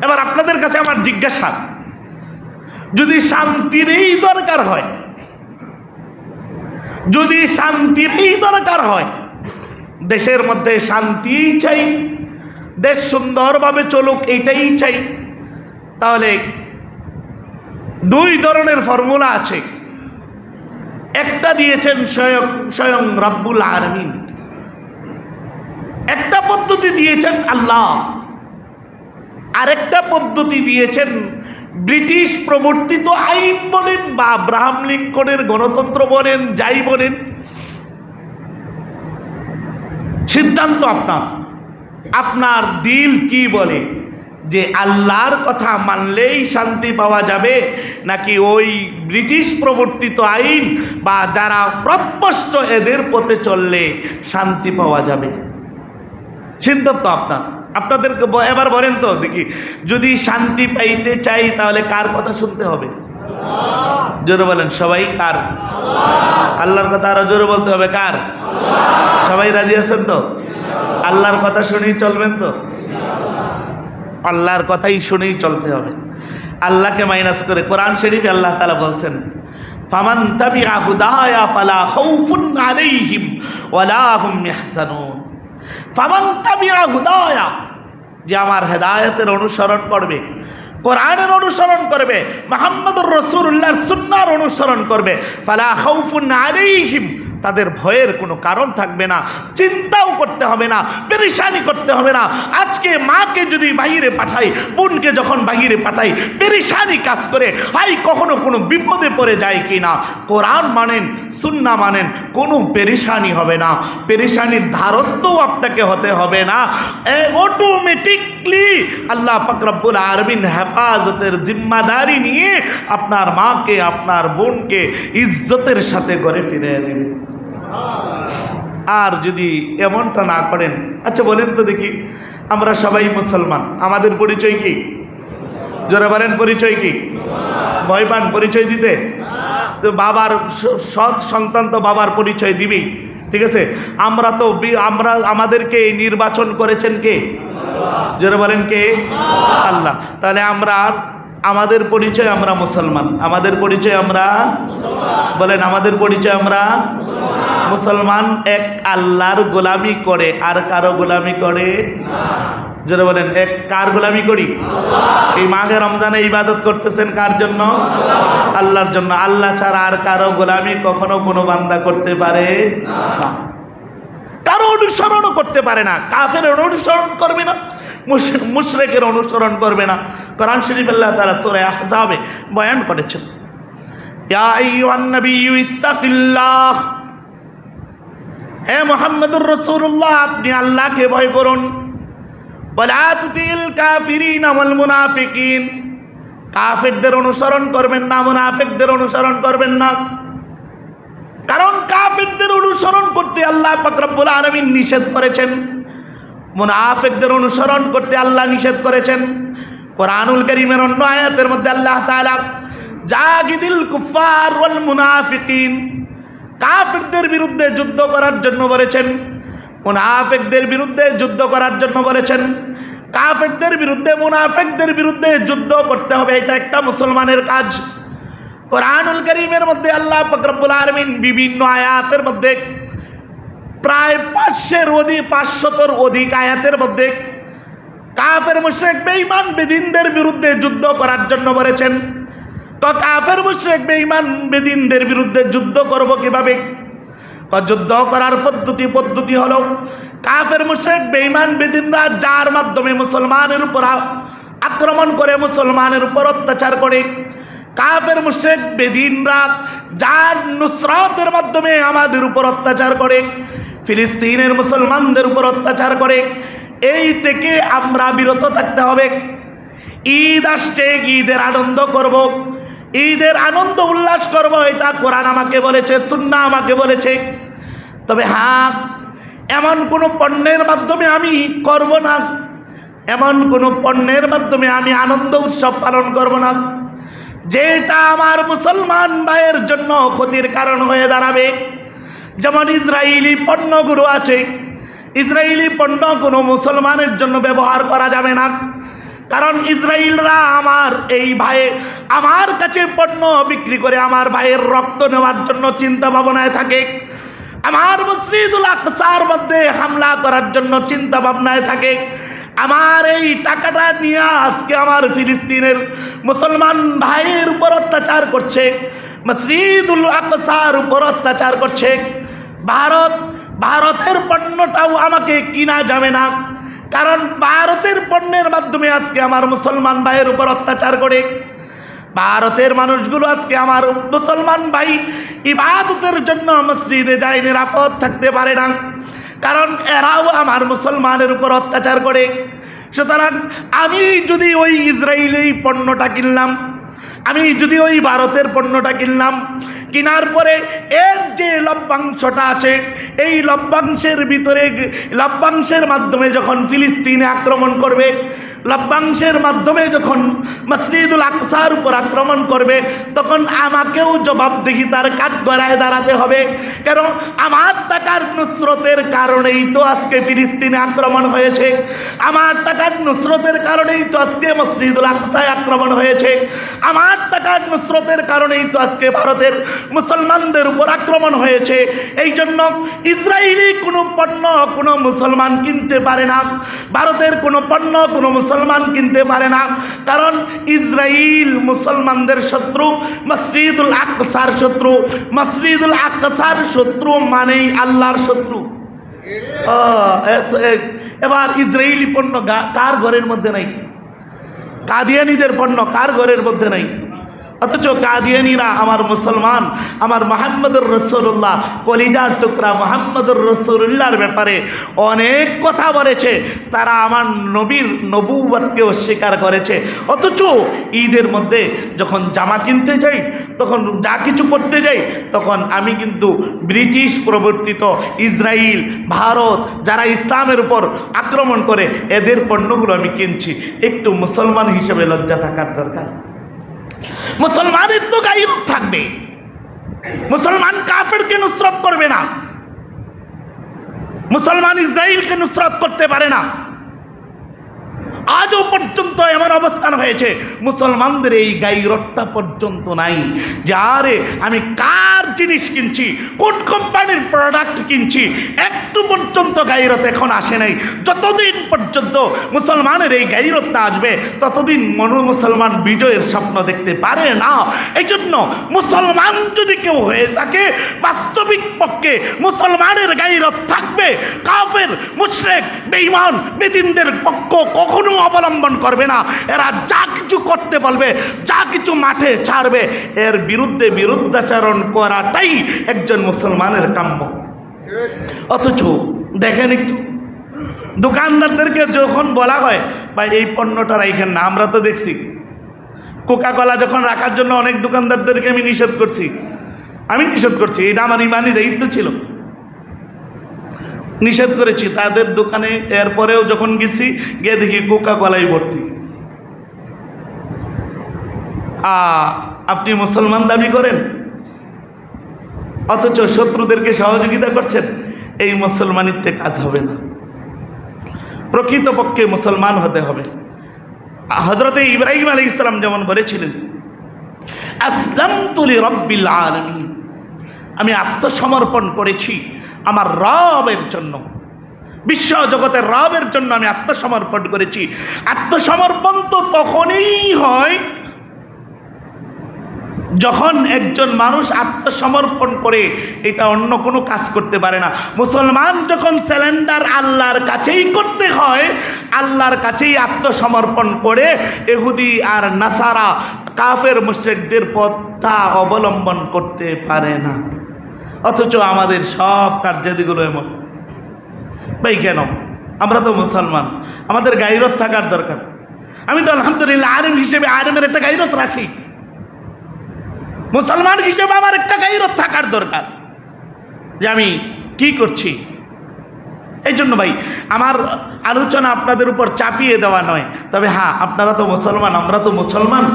Speaker 1: এবার আপনাদের কাছে আমার জিজ্ঞাসা, যদি শান্তিরই দরকার হয়, যদি শান্তিরই দরকার হয়, দেশের মধ্যে শান্তিই চাই, দেশ সুন্দরভাবে চলুক এইটাই চাই, তাহলে দুই ধরনের ফর্মুলা আছে। একটা দিয়েছেন স্বয়ং রব্বুল আলামিন, একটা পদ্ধতি দিয়েছেন আল্লাহ, আরেকটা পদ্ধতি দিয়েছেন ব্রিটিশ প্রবর্তিত আইন বলেন বা আব্রাহাম লিঙ্কনের গণতন্ত্র বলেন, যাই বলেন, সিদ্ধান্ত আপনার। আপনার দিল কি বলে, যে আল্লাহর কথা মানলেই শান্তি পাওয়া যাবে, নাকি ওই ব্রিটিশ প্রবর্তিত আইন বা যারা প্রস্পষ্ট এদের পথে চললে শান্তি পাওয়া যাবে? সিদ্ধান্ত আপনার। আপনাদেরকে এবার বলেন তো দেখি, যদি শান্তি পাইতে চাই তাহলে কার কথা শুনতে হবে? জোরে বলেন সবাই, কার? আল্লাহর কথা আরো জোরে বলতে হবে, কার? সবাই রাজি আছেন তো? আল্লাহর কথা শুনেই চলবেন তো? আল্লাহর কথাই শুনেই চলতে হবে। আল্লাহকে মাইনাস করে কোরআন শরীফে আল্লাহ তাআলা বলছেন, ফামান তাবিআ হুদায়া ফালা খাউফুন আলাইহিম ওয়ালা হুম ইয়াহজানুন। ফামান তাবিআ হুদায়া, যে আমার হেদায়েতের অনুসরণ করবে, কোরআনের অনুসরণ করবে, মুহাম্মদুর রাসূলুল্লাহর সুন্নাহর অনুসরণ করবে, ফালা খাউফুন আলাইহিম, তাদের ভয়ের কোনো কারণ থাকবে না, চিন্তাও করতে হবে না, পেরেশানি করতে হবে না। আজকে মাকে যদি বাহিরে পাঠাই, বোনকে যখন বাহিরে পাঠাই, পেরেশানি কাজ করে, হাই কখনো কোনো বিপদে পড়ে যায় কি না, কোরআন মানেন, সুন্নাহ মানেন, কোনো পেরেশানি হবে না, পেরেশানির ধারস্থও আপনাকে হতে হবে না। অটোমেটিকলি আল্লাহ পাক রব্বুল আলামিন হেফাজতের জিম্মাদারি নিয়ে আপনার মাকে, আপনার বোনকে ইজ্জতের সাথে ঘরে ফিরিয়ে দিবেন। আর যদি এমনটা না করেন, আচ্ছা বলেন তো দেখি, আমরা সবাই মুসলমান, আমাদের পরিচয় কি? যারা বলেন পরিচয় কি? ভয় পান পরিচয় দিতে? তো বাবার সৎ সন্তান তো বাবার পরিচয় দিবেই, ঠিক আছে? আমাদেরকে নির্বাচন করেছেন কে? যারা বলেন কে? আল্লাহ। তাহলে আমাদের পরিচয় আমরা মুসলমান, আমাদের পরিচয় আমরা বলেন, আমাদের পরিচয় আমরা মুসলমান। এক আল্লাহর গোলামি করে, আর কারো গোলামি করে যারা বলেন, এক কার গোলামি করি? এই মাঘে রমজানে ইবাদত করতেছেন কার জন্য? আল্লাহর জন্য। আল্লাহ ছাড়া আর কারো গোলামি কখনো কোনো বান্দা করতে পারে না। অনুসরণও করতে পারে না, কাফের অনুসরণ করবে না, মুশরিকের অনুসরণ করবে না। কোরআন শরীফ আল্লাহ তাআলা সূরা আহজাবে বয়ান করেছেন, ইয়া আইয়ুহান নাবিয়্যু ইত্তাকিল্লাহ, হে মুহাম্মদুর রাসূলুল্লাহ আপনি আল্লাহকে ভয় করুন। ওয়ালা তুতিল কাফিরিন ওয়াল মুনাফিকিন, কাফেরদের অনুসরণ করবেন না, মুনাফিকদের অনুসরণ করবেন না। কারণ কাফেরদের অনুসরণ করতে আল্লাহ পাক রব্বুল আলামিন নিষেধ করেছেন, মুনাফিকদের অনুসরণ করতে আল্লাহ নিষেধ করেছেন। কোরআনুল কারীমের অন্য আয়াতের মধ্যে আল্লাহ তাআলা জাহিদিল কুফার ওয়াল মুনাফিকিন, কাফেরদের বিরুদ্ধে যুদ্ধ করার জন্য বলেছেন, মুনাফিকদের বিরুদ্ধে যুদ্ধ করার জন্য বলেছেন। কাফেরদের বিরুদ্ধে, মুনাফিকদের বিরুদ্ধে যুদ্ধ করতে হবে, এটা একটা মুসলমানের কাজ। কোরআনুল কারীমের মধ্যে আল্লাহ পাক রব্বুল আলামিন বিভিন্ন আয়াতের মধ্যে প্রায় 500-র অধিক আয়াতের মধ্যে কাফের মুশরিক বেঈমান বেদিনদের বিরুদ্ধে যুদ্ধ করার জন্য বলেছেন। তো কাফের মুশরিক বেঈমান বেদিনদের বিরুদ্ধে যুদ্ধ করব কিভাবে? যুদ্ধ করার পদ্ধতি হলো, কাফের মুশরিক বেঈমান বেদিনরা যার মাধ্যমে মুসলমানের উপর আক্রমণ করে, মুসলমানের উপর অত্যাচার করে, কাফের মুশরিক বেদিনরা যার নুসরাতের মাধ্যমে আমাদের উপর অত্যাচার করে, ফিলিস্তিনের মুসলমানদের উপর অত্যাচার করে, এই থেকে আমরা বিরত থাকতে হবে। ঈদ আসছে, ঈদের আনন্দ করব, ঈদের আনন্দ উল্লাস করব, এটা কোরআন আমাকে বলেছে, সুন্নাহ আমাকে বলেছে। তবে হ্যাঁ, এমন কোনো পণ্যের মাধ্যমে আমি করব না, এমন কোনো পণ্যের মাধ্যমে আমি আনন্দ উৎসব পালন করব না যেটা আমার মুসলমান ভাইয়ের জন্য ক্ষতির কারণ হয়ে দাঁড়াবে। যেমন ইসরায়েলি পণ্যগুলো আছে, ইসরায়েলি পণ্য কোনো মুসলমানের জন্য ব্যবহার করা যাবে না, কারণ ইসরায়েলরা আমার এই ভাই আমার কাছে পণ্য বিক্রি করে আমার ভাইয়ের রক্ত নেওয়ার জন্য চিন্তা ভাবনায় থাকে, আমার মসজিদুল আকসার মধ্যে হামলা করার জন্য চিন্তা ভাবনায় থাকে। আমার এই টাকাটা নিয়ে আজকে আমার ফিলিস্তিনের মুসলমান ভাইয়ের উপর অত্যাচার করছে, মসজিদুল আকসার উপর অত্যাচার করছে। ভারতের পণ্যটাও আমাকে কিনা যাবে না, কারণ ভারতের পণ্যের মাধ্যমে আজকে আমার মুসলমান ভাইয়ের উপর অত্যাচার করে। ভারতের মানুষগুলো আজকে আমার মুসলমান ভাই ইবাদতের জন্য মসজিদে যায়, নিরাপদ থাকতে পারে না, কারণ এরাও আমার মুসলমানের উপর অত্যাচার করে। সুতরাং আমি যদি ওই ইসরায়েলি পণ্যটা কিনলাম, আমি যদি ওই ভারতের পণ্যটা কিনলাম, কেনার পরে এর যে লভ্যাংশটা আছে, এই লভ্যাংশের ভিতরে, লভ্যাংশের মাধ্যমে যখন ফিলিস্তিনে আক্রমণ করবে, লভ্যাংশের মাধ্যমে যখন মসজিদুল আকসার উপর আক্রমণ করবে, তখন আমাকেও জবাবদিহিতার কাঠগড়ায় দাঁড়াতে হবে। কেন? আমার টাকার নুসরতের কারণেই তো আজকে ফিলিস্তিনে আক্রমণ হয়েছে, আমার টাকার নুসরতের কারণেই তো আজকে মসজিদুল আকসায় আক্রমণ হয়েছে, আমার টাকার নুসরতের কারণেই তো আজকে ভারতের মুসলমানদের উপর আক্রমণ হয়েছে। এই জন্য ইসরায়েলি কোনো পণ্য কোনো মুসলমান কিনতে পারে না, ভারতের কোনো পণ্য কোনো মুসলমান কিনতে পারে না, কারণ ইসরায়েল মুসলমানদের শত্রু, মসজিদুল আকসার শত্রু। মসজিদুল আকসার শত্রু মানেই আল্লাহর শত্রু। এবার ইসরায়েলি পণ্য কার ঘরের মধ্যে নাই? কাদিয়ানীদের পণ্য কার ঘরের মধ্যে নাই? অথচ কাদিয়ানীরা আমার মুসলমান, আমার মুহাম্মদুর রাসূলুল্লাহ কলিজার টুকরা মুহাম্মদুর রাসূলুল্লাহর ব্যাপারে অনেক কথা বলেছে, তারা আমার নবীর নবুয়তকে অস্বীকার করেছে। অথচ ঈদের মধ্যে যখন জামা কিনতে যাই, তখন যা কিছু করতে যাই, তখন আমি কিন্তু ব্রিটিশ প্রবর্তিত ইসরায়েল, ভারত যারা ইসলামের উপর আক্রমণ করে এদের পণ্যগুলো আমি কিনছি। একটু মুসলমান হিসেবে লজ্জা থাকার দরকার। মুসলমানের তো গায়রত থাকবে, মুসলমান কাফেরকে নুসরত করবে না, মুসলমান ইসরায়েলকে নুসরত করতে পারে না। আজও পর্যন্ত এমন অবস্থান হয়েছে, মুসলমানদের এই গায়রতটা পর্যন্ত নাই যে আরে আমি কার জিনিস কিনছি, কোন কোম্পানির প্রোডাক্ট কিনছি, একটু পর্যন্ত গায়রত এখন আসে নাই। যতদিন পর্যন্ত মুসলমানের এই গায়রতটা আসবে, ততদিন মুসলমান বিজয়ের স্বপ্ন দেখতে পারে না। এই জন্য মুসলমান যদি কেউ হয়ে থাকে, বাস্তবিক পক্ষে মুসলমানের গায়রত থাকবে
Speaker 2: থাকবে, কাফের, মুশরিক, বেঈমান, বেদিনদের পক্ষ কখনো অবলম্বন করবে না। এরা যা কিছু করতে বলবে, যা কিছু মাঠে ছাড়বে, এর বিরুদ্ধে বিরুদ্ধাচরণ করাটাই একজন মুসলমানের কাম্য। অথচ দেখেন একটু, দোকানদারদেরকে যখন বলা হয় ভাই এই পণ্যটা রাখেন না, আমরা তো দেখছি কোকা কোলা যখন রাখার জন্য অনেক দোকানদারদেরকে আমি নিষেধ করছি, এটা আমার ইমানি দায়িত্ব ছিল, নিষেধ করেছি তাদের দোকানে। এরপরেও যখন গেছি, গিয়ে দেখি কোকা কোলাই ভর্তি। আপনি মুসলমান দাবি করেন, অথচ শত্রুদেরকে সহযোগিতা করছেন, এই মুসলমানিত্বে কাজ হবে না। প্রকৃতপক্ষে মুসলমান হতে হবে। হযরতে ইব্রাহিম আলাইহিস সালাম যেমন বলেছিলেন, আসলামতু লিরাব্বিল আলামিন, আমি আত্মসমর্পণ করেছি আমার রবের জন্য, বিশ্ব জগতের রবের জন্য আমি আত্মসমর্পণ করেছি। আত্মসমর্পণ তো তখনই হয় যখন একজন মানুষ আত্মসমর্পণ করে, এটা অন্য কোনো কাজ করতে পারে না। মুসলমান যখন স্যালেন্ডার আল্লাহর কাছেই করতে হয়, আল্লাহর কাছেই আত্মসমর্পণ করে, ইহুদি আর নাসারা, কাফের মুশরিকদের পথটা অবলম্বন করতে পারে না। অথচ আমাদের সব কার্যাদিগুলো এমন। ভাই কেন? আমরা তো মুসলমান, আমাদের গায়রত থাকার দরকার। আমি তো আলহামদুলিল্লাহ আলেম হিসেবে আলেমের একটা গায়রত রাখি, মুসলমান হিসেবে আমার একটা গায়রত থাকার দরকার যে আমি কি করছি। এই জন্য ভাই আমার আলোচনা আপনাদের উপর চাপিয়ে দেওয়া নয়, তবে হ্যাঁ আপনারা তো মুসলমান, আমরা তো মুসলমান,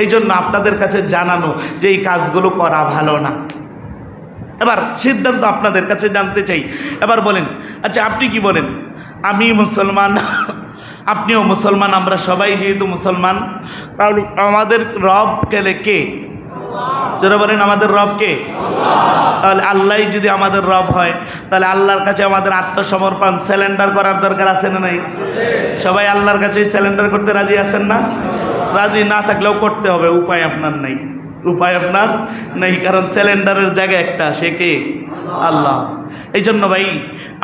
Speaker 2: এই জন্য আপনাদের কাছে জানানো যে এই কাজগুলো করা ভালো না। এবার সিদ্ধান্ত আপনাদের কাছে জানতে চাই। এবার বলেন, আচ্ছা আপনি কি বলেন? আমি মুসলমান, আপনিও মুসলমান, আমরা সবাই যেহেতু মুসলমান, তাহলে আমাদের রব গেলে কে? যারা বলেন আমাদের রব কে? তাহলে আল্লাহ যদি আমাদের রব হয়, তাহলে আল্লাহর কাছে আমাদের আত্মসমর্পণ স্যালেন্ডার করার দরকার আছে না নাই? সবাই আল্লাহর কাছে স্যালেন্ডার করতে রাজি আছেন না? রাজি না থাকলেও করতে হবে, উপায় আপনার নেই, উপায় আপনার নেই, কারণ স্যালেন্ডারের জায়গা একটা, সে কে? আল্লাহ। এই জন্য ভাই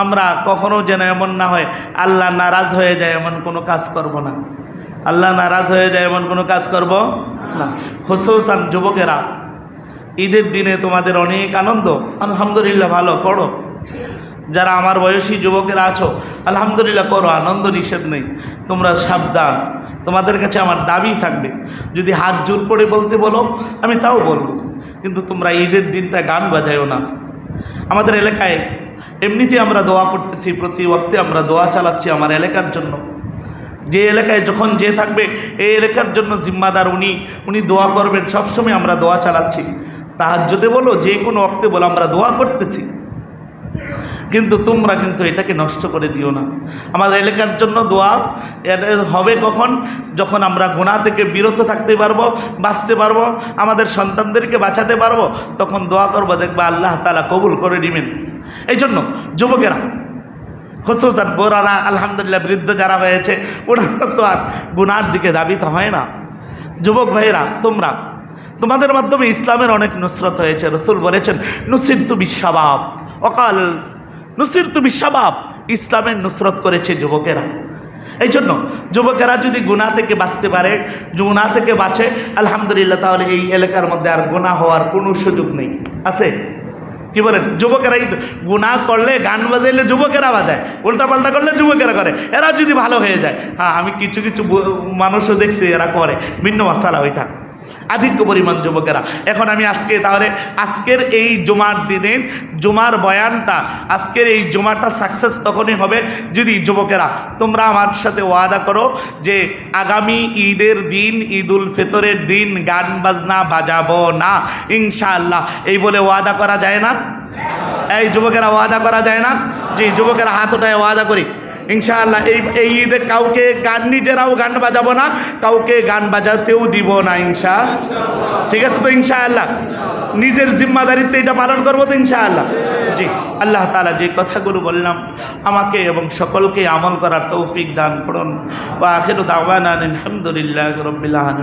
Speaker 2: আমরা কখনো যেন এমন না হয় আল্লাহ নারাজ হয়ে যায় এমন কোনো কাজ করব না, আল্লাহ নারাজ হয়ে যায় এমন কোনো কাজ করব না। খুসুসান যুবকেরা, ঈদের দিনে তোমাদের অনেক আনন্দ, আলহামদুলিল্লাহ, ভালো করো। যারা আমার বয়সী যুবকেরা আছো, আলহামদুলিল্লাহ করো, আনন্দ নিষেধ নেই। তোমরা সাবধান, তোমাদের কাছে আমার দাবি থাকবে, যদি হাত জোর করে বলতে বলো আমি তাও বলবো, কিন্তু তোমরা ঈদের দিনটা গান বাজায়ও না। আমাদের এলাকায় এমনিতে আমরা দোয়া করতেছি, প্রতি ওয়াক্তে আমরা দোয়া চালাচ্ছি আমার এলাকার জন্য। যে এলাকায় যখন যে থাকবে এই এলাকার জন্য জিম্মাদার উনি দোয়া করবেন, সবসময় আমরা দোয়া চালাচ্ছি। তাহাজ্জুদে বলো, যে কোনো ওয়াক্তে বলো, আমরা দোয়া করতেছি, কিন্তু তোমরা কিন্তু এটাকে নষ্ট করে দিও না। আমাদের এলাকার জন্য দোয়া হবে কখন? যখন আমরা গুনাহ থেকে বিরত থাকতে পারবো, বাঁচতে পারবো, আমাদের সন্তানদেরকে বাঁচাতে পারবো, তখন দোয়া করবো, দেখবা আল্লাহ তাআলা কবুল করে নেবেন। এই জন্য যুবকেরা, খুসুসান বোরারা, আলহামদুলিল্লাহ বৃদ্ধ যারা হয়েছে, ওনারা তো আর গুনার দিকে ধাবিত হয় না। যুবক ভাইয়েরা, তোমাদের মাধ্যমে ইসলামের অনেক নুসরত হয়েছে। রসুল বলেছেন নুসিরতু বিশাবাব, অকাল নুসিরতু বিশাবাব, ইসলামের নুসরত করেছে যুবকেরা। এই জন্য যুবকেরা যদি গুনাহ থেকে বাঁচতে পারে, গুনাহ থেকে বাঁচে, আলহামদুলিল্লাহ, তাহলে এই এলাকার মধ্যে আর গুনাহ হওয়ার কোনো সুযোগ নেই। আছে? কি বলেন? যুবকেরাই গুনাহ করলে, গান বাজাইলে যুবকেরা বাজায়, উল্টাপাল্টা করলে যুবকেরা করে, এরা যদি ভালো হয়ে যায়। হ্যাঁ, আমি কিছু মানুষও দেখছি এরা করে, ভিন্ন মাসালা ওইটা, আধিক্য পরিমাণ যুবকেরা। এখন আমি আজকের এই জুমার দিনে জুমার বয়ানটা, আজকের এই জুমাটা সাকসেস তখনই হবে যদি যুবকেরা তোমরা আমার সাথে ওয়াদা করো যে আগামী ঈদের দিন, ঈদুল ফিতরের দিন গান বাজনা বাজাবো না, ইনশাআল্লাহ। এই বলে ওয়াদা করা যায় না? এই যুবকেরা ওয়াদা করা যায় না? জি, যুবকেরা হাত ওঠায় ওয়াদা করি ইনশাআল্লাহ এই ঈদে কাউকে নিজেরাও গান বাজাবো না, কাউকে গান বাজাতেও দিব না, ঠিক আছে তো? ইনশাআল্লাহ নিজের জিম্মাদারিত্বে এটা পালন করবো তো ইনশাআল্লাহ। জি, আল্লাহ তাআলা যে কথাগুলো বললাম আমাকে এবং সকলকে আমল করার তৌফিক দান করুন। ওয়া আখিরু দাওয়ানা আলহামদুলিল্লাহি রাব্বিল আলামিন।